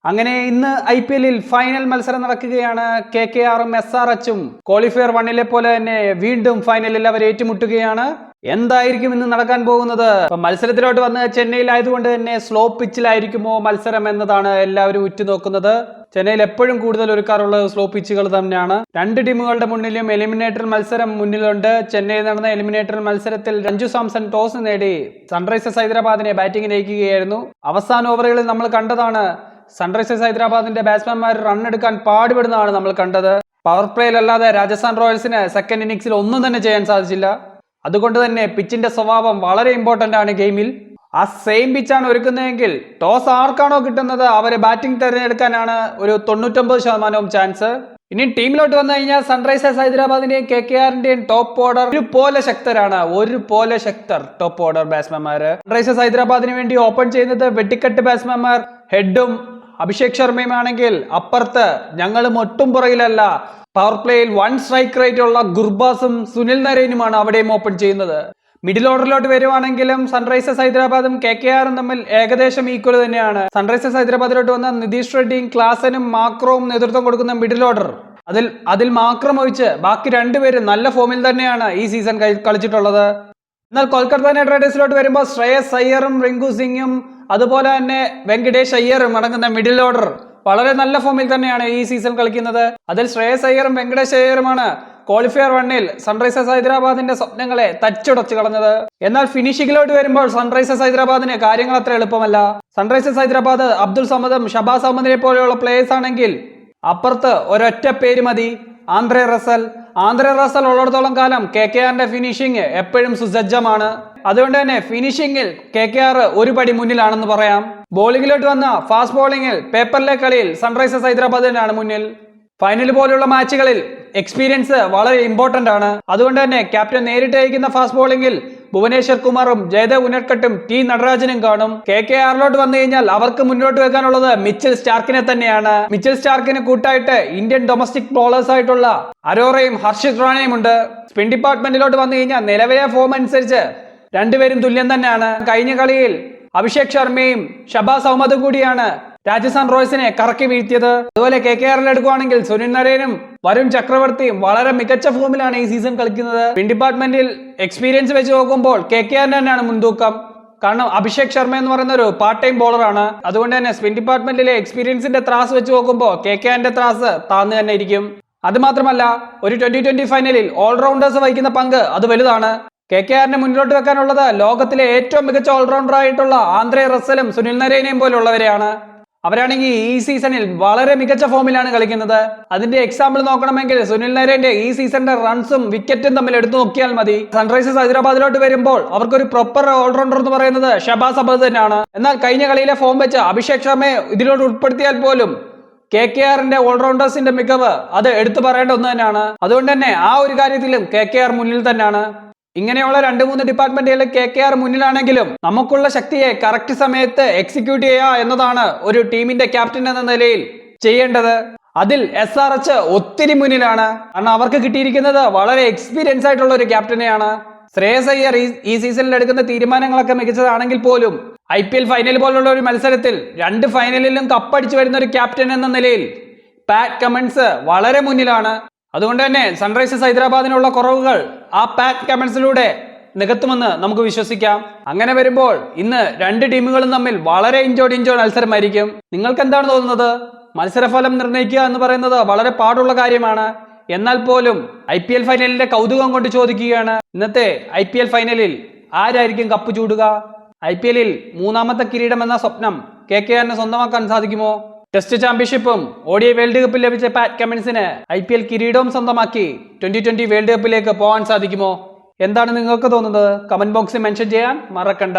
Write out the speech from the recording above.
അങ്ങനെ ഇന്ന് IPL-ൽ ഫൈനൽ മത്സരം നടക്കുകയാണ്. KKR-ഉം SRH-ഉം ക്വാളിഫയർ 1-ലെ പോലെ തന്നെ വീണ്ടും ഫൈനലിൽ അവർ ഏറ്റുമുട്ടുകയാണ്. എന്തായിരിക്കും ഇന്ന് നടക്കാൻ പോകുന്നത്? മത്സരത്തിലോട്ട് വന്ന് ചെന്നൈയിലായതുകൊണ്ട് തന്നെ സ്ലോ പിച്ചിലായിരിക്കുമോ മത്സരം എന്നതാണ് എല്ലാവരും ഉറ്റുനോക്കുന്നത്. ചെന്നൈയിൽ എപ്പോഴും കൂടുതൽ ഒരുക്കാറുള്ളത് സ്ലോ പിച്ചുകൾ തന്നെയാണ്. രണ്ട് ടീമുകളുടെ മുന്നിലും എലിമിനേറ്റർ മത്സരം മുന്നിലുണ്ട്. ചെന്നൈയിൽ നടന്ന എലിമിനേറ്റർ മത്സരത്തിൽ സഞ്ജു സാംസൺ ടോസ് നേടി സൺറൈസേഴ്സ് ഹൈദരാബാദിനെ ബാറ്റിംഗിന് അയക്കുകയായിരുന്നു. അവസാന ഓവറുകളിൽ നമ്മൾ കണ്ടതാണ് സൺറൈസേഴ്സ് ഹൈദരാബാദിന്റെ ബാറ്റ്സ്മാൻമാർ റൺ എടുക്കാൻ പാടുപെടുന്നതാണ് നമ്മൾ കണ്ടത്. പവർ പ്ലേയിലല്ലാതെ രാജസ്ഥാൻ റോയൽസിന് സെക്കൻഡ് ഇന്നിംഗ്സിൽ ഒന്നും തന്നെ ചെയ്യാൻ സാധിച്ചില്ല. അതുകൊണ്ട് തന്നെ പിച്ചിന്റെ സ്വഭാവം വളരെ ഇമ്പോർട്ടന്റ് ആണ് ഗെയിമിൽ. ആ സെയിം പിച്ചാണ് ഒരുക്കുന്നതെങ്കിൽ ടോസ് ആർക്കാണോ കിട്ടുന്നത് അവരെ ബാറ്റിംഗ് തിരഞ്ഞെടുക്കാനാണ് ഒരു 99% ചാൻസ്. ഇനി ടീമിലോട്ട് വന്നു കഴിഞ്ഞാൽ സൺറൈസേഴ്സ് ഹൈദരാബാദിന്റെയും KKR-ന്റെയും ടോപ്പ് ഓർഡർ ഒരുപോലെ ശക്തരാണ്. ഒരുപോലെ ശക്തർ ടോപ്പ് ഓർഡർ ബാറ്റ്സ്മാൻമാര്. സൺറൈസേഴ്സ് ഹൈദരാബാദിന് വേണ്ടി ഓപ്പൺ ചെയ്യുന്നത് വെട്ടിക്കെട്ട് ബാറ്റ്സ്മാൻമാർ ഹെഡും അഭിഷേക് ശർമ്മയും ആണെങ്കിൽ അപ്പുറത്ത് ഞങ്ങളും ഒട്ടും പുറകിലല്ല. പവർ പ്ലേയിൽ 1 സ്ട്രൈക്ക് റേറ്റ് ഉള്ള ഗുർബാസും സുനിൽ നരേനുമാണ് അവിടെയും ഓപ്പൺ ചെയ്യുന്നത്. മിഡിൽ ഓർഡറിലോട്ട് വരുവാണെങ്കിലും സൺറൈസേഴ്സ് ഹൈദരാബാദും KKR-ഉം തമ്മിൽ ഏകദേശം ഈക്വൽ തന്നെയാണ്. സൺറൈസേഴ്സ് ഹൈദരാബാദിലോട്ട് വന്ന നിതീഷ് റെഡ്ഡിയും ക്ലാസനും മാക്രോവും നേതൃത്വം കൊടുക്കുന്ന മിഡിൽ ഓർഡർ അതിൽ മാക്രം ഒഴിച്ച് ബാക്കി രണ്ടുപേരും നല്ല ഫോമിൽ തന്നെയാണ് ഈ സീസൺ കളിച്ചിട്ടുള്ളത്. എന്നാൽ കൊൽക്കത്ത നൈറ്റ് റൈഡേഴ്സിലോട്ട് വരുമ്പോൾ ശ്രേയസ് അയ്യറും റിങ്കു സിംഗും അതുപോലെ തന്നെ വെങ്കടേഷ് അയ്യറും അടങ്ങുന്ന മിഡിൽ ഓർഡർ വളരെ നല്ല ഫോമിൽ തന്നെയാണ് ഈ സീസൺ കളിക്കുന്നത്. അതിൽ ശ്രേയസ് അയ്യറും വെങ്കടേഷ് അയ്യറുമാണ് ക്വാളിഫയർ 1-ൽ സൺറൈസേഴ്സ് ഹൈദരാബാദിന്റെ സ്വപ്നങ്ങളെ തച്ചുടച്ചു കളഞ്ഞത്. എന്നാൽ ഫിനിഷിംഗിലോട്ട് വരുമ്പോൾ സൺറൈസേഴ്സ് ഹൈദരാബാദിന് കാര്യങ്ങൾ അത്ര എളുപ്പമല്ല. സൺറൈസേഴ്സ് ഹൈദരാബാദ് അബ്ദുൾ സമദും ഷബാസ് അഹമ്മദിനെ പോലെയുള്ള പ്ലേയേഴ്സ് ആണെങ്കിൽ അപ്പുറത്ത് ഒരൊറ്റ പേര് മതി, ആന്ദ്രെ റസൽ ഉള്ളിടത്തോളം കാലം KKR-ന്റെ ഫിനിഷിംഗ് എപ്പോഴും സുസജ്ജമാണ്. അതുകൊണ്ട് തന്നെ ഫിനിഷിംഗിൽ KKR ഒരു പടി മുന്നിലാണെന്ന് പറയാം. ബോളിംഗിലോട്ട് വന്ന ഫാസ്റ്റ് ബോളിംഗിൽ പേപ്പറിലെ കളിയിൽ സൺറൈസേഴ്സ് ഹൈദരാബാദിനാണ് മുന്നിൽ. ഫൈനൽ പോലുള്ള മാച്ചുകളിൽ എക്സ്പീരിയൻസ് വളരെ ഇമ്പോർട്ടന്റ് ആണ്. അതുകൊണ്ട് തന്നെ ക്യാപ്റ്റൻ നേരിട്ട് അയക്കുന്ന ഫാസ്റ്റ് ബോളിംഗിൽ ഭുവനേശ്വർ കുമാറും ജയദേവ് ഉനഡ്കട്ടും T നടരാജനും കാണും. KKR-ലോട്ട് വന്നു കഴിഞ്ഞാൽ അവർക്ക് മുന്നോട്ട് വെക്കാനുള്ളത് മിച്ചൽ സ്റ്റാർക്കിനെ തന്നെയാണ്. മിച്ചൽ സ്റ്റാർക്കിന് കൂട്ടായിട്ട് ഇന്ത്യൻ ഡൊമസ്റ്റിക് ബോളേഴ്സ് ആയിട്ടുള്ള അരോറയും ഹർഷിത് റാണയും ഉണ്ട്. സ്പിൻ ഡിപ്പാർട്ട്മെന്റിലോട്ട് വന്നു കഴിഞ്ഞാൽ നിലവിലെ ഫോം അനുസരിച്ച് രണ്ടുപേരും തുല്യം തന്നെയാണ്. കഴിഞ്ഞ കളിയിൽ അഭിഷേക് ശർമ്മയും ഷബാസ് അഹമ്മദും കൂടിയാണ് രാജസ്ഥാൻ റോയൽസിനെ കറക്കി വീഴ്ത്തിയത്. അതുപോലെ KKR-ൽ എടുക്കുവാണെങ്കിൽ സുനിൽ നരേനും വരുൺ ചക്രവർത്തിയും വളരെ മികച്ച ഫോമിലാണ് ഈ സീസൺ കളിക്കുന്നത്. സ്പിൻ ഡിപ്പാർട്ട്മെന്റിൽ എക്സ്പീരിയൻസ് വെച്ച് നോക്കുമ്പോൾ KKR തന്നെയാണ് മുൻതൂക്കം. കാരണം അഭിഷേക് ശർമ്മ എന്ന് പറയുന്ന ഒരു പാർട്ട് ടൈം ബോളറാണ്. അതുകൊണ്ട് തന്നെ സ്പിൻ ഡിപ്പാർട്ട്മെന്റിലെ എക്സ്പീരിയൻസിന്റെ ത്രാസ് വെച്ച് നോക്കുമ്പോൾ KKR-ന്റെ ത്രാസ് താഴ്ന്നു തന്നെ ഇരിക്കും. അത് മാത്രമല്ല ഒരു 2020 ഫൈനലിൽ ഓൾറൗണ്ടേഴ്സ് വഹിക്കുന്ന പങ്ക് അത് വലുതാണ്. KKR-നെ മുന്നോട്ട് വെക്കാനുള്ളത് ലോകത്തിലെ ഏറ്റവും മികച്ച ഓൾറൗണ്ടർ ആയിട്ടുള്ള ആന്ദ്രെ റസലും സുനിൽ നരേനയും പോലുള്ളവരെയാണ്. അവരാണെങ്കിൽ ഈ സീസണിൽ വളരെ മികച്ച ഫോമിലാണ് കളിക്കുന്നത്. അതിന്റെ എക്സാമ്പിൾ നോക്കണമെങ്കിൽ സുനിൽ നരേന്റെ ഈ സീസണിന്റെ റൺസും വിക്കറ്റും തമ്മിൽ എടുത്തു നോക്കിയാൽ മതി. സൺറൈസേഴ്സ് ഹൈദരാബാദിലോട്ട് വരുമ്പോൾ അവർക്കൊരു പ്രോപ്പർ ഓൾറൗണ്ടർ എന്ന് പറയുന്നത് ഷബാസ് അഹമ്മദ് തന്നെയാണ്. എന്നാൽ കഴിഞ്ഞ കളിയിലെ ഫോം വെച്ച് അഭിഷേക് ശർമ്മയെ ഇതിലോട്ട് ഉൾപ്പെടുത്തിയാൽ പോലും KKR-ന്റെ ഓൾറൗണ്ടേഴ്സിന്റെ മികവ് അത് എടുത്തു പറയേണ്ട ഒന്ന് തന്നെയാണ്. അതുകൊണ്ട് തന്നെ ആ ഒരു കാര്യത്തിലും KKR മുന്നിൽ തന്നെയാണ്. ഇങ്ങനെയുള്ള 2-3 ഡിപ്പാർട്ട്മെന്റുകളിൽ KKR മുന്നിലാണെങ്കിലും നമുക്കുള്ള ശക്തിയെ കറക്റ്റ് സമയത്ത് എക്സിക്യൂട്ട് ചെയ്യുക എന്നതാണ് ഒരു ടീമിന്റെ ക്യാപ്റ്റൻ എന്ന നിലയിൽ ചെയ്യേണ്ടത്. അതിൽ SRH ഒത്തിരി മുന്നിലാണ്. കാരണം അവർക്ക് കിട്ടിയിരിക്കുന്നത് വളരെ എക്സ്പീരിയൻസ് ആയിട്ടുള്ള ഒരു ക്യാപ്റ്റനെയാണ്. ശ്രേയസ് അയ്യർ ഈ സീസണിൽ എടുക്കുന്ന തീരുമാനങ്ങളൊക്കെ മികച്ചതാണെങ്കിൽ പോലും IPL ഫൈനൽ പോലുള്ള ഒരു മത്സരത്തിൽ 2 ഫൈനലിലും കപ്പടിച്ചു വരുന്ന ഒരു ക്യാപ്റ്റൻ എന്ന നിലയിൽ പാറ്റ് കമൻസ് വളരെ മുന്നിലാണ്. അതുകൊണ്ട് തന്നെ സൺറൈസേഴ്സ് ഹൈദരാബാദിനുള്ള കുറവുകൾ ആ പാറ്റ് കമൻസിലൂടെ നികത്തുമെന്ന് നമുക്ക് വിശ്വസിക്കാം. അങ്ങനെ വരുമ്പോൾ ഇന്ന് 2 ടീമുകളും തമ്മിൽ വളരെ ഇഞ്ചോട് മത്സരമായിരിക്കും. നിങ്ങൾക്ക് എന്താണ് തോന്നുന്നത്? മത്സരഫലം നിർണ്ണയിക്കുക എന്ന് പറയുന്നത് വളരെ പാടുള്ള കാര്യമാണ്. എന്നാൽ പോലും IPL ഫൈനലിന്റെ കൗതുകം കൊണ്ട് ചോദിക്കുകയാണ്, ഇന്നത്തെ IPL ഫൈനലിൽ ആരായിരിക്കും കപ്പ് ചൂടുക? IPL-ൽ 3ാമത്തെ കിരീടം എന്ന സ്വപ്നം KKR-ന് സ്വന്തമാക്കാൻ സാധിക്കുമോ? ടെസ്റ്റ് ചാമ്പ്യൻഷിപ്പും ODI വേൾഡ് കപ്പിൽ ലഭിച്ച പാറ്റ് കമിൻസിന് IPL കിരീടവും സ്വന്തമാക്കി 2020 വേൾഡ് കപ്പിലേക്ക് പോകാൻ സാധിക്കുമോ? എന്താണ് നിങ്ങൾക്ക് തോന്നുന്നത്? കമന്റ് ബോക്സിൽ മെൻഷൻ ചെയ്യാൻ മറക്കണ്ട.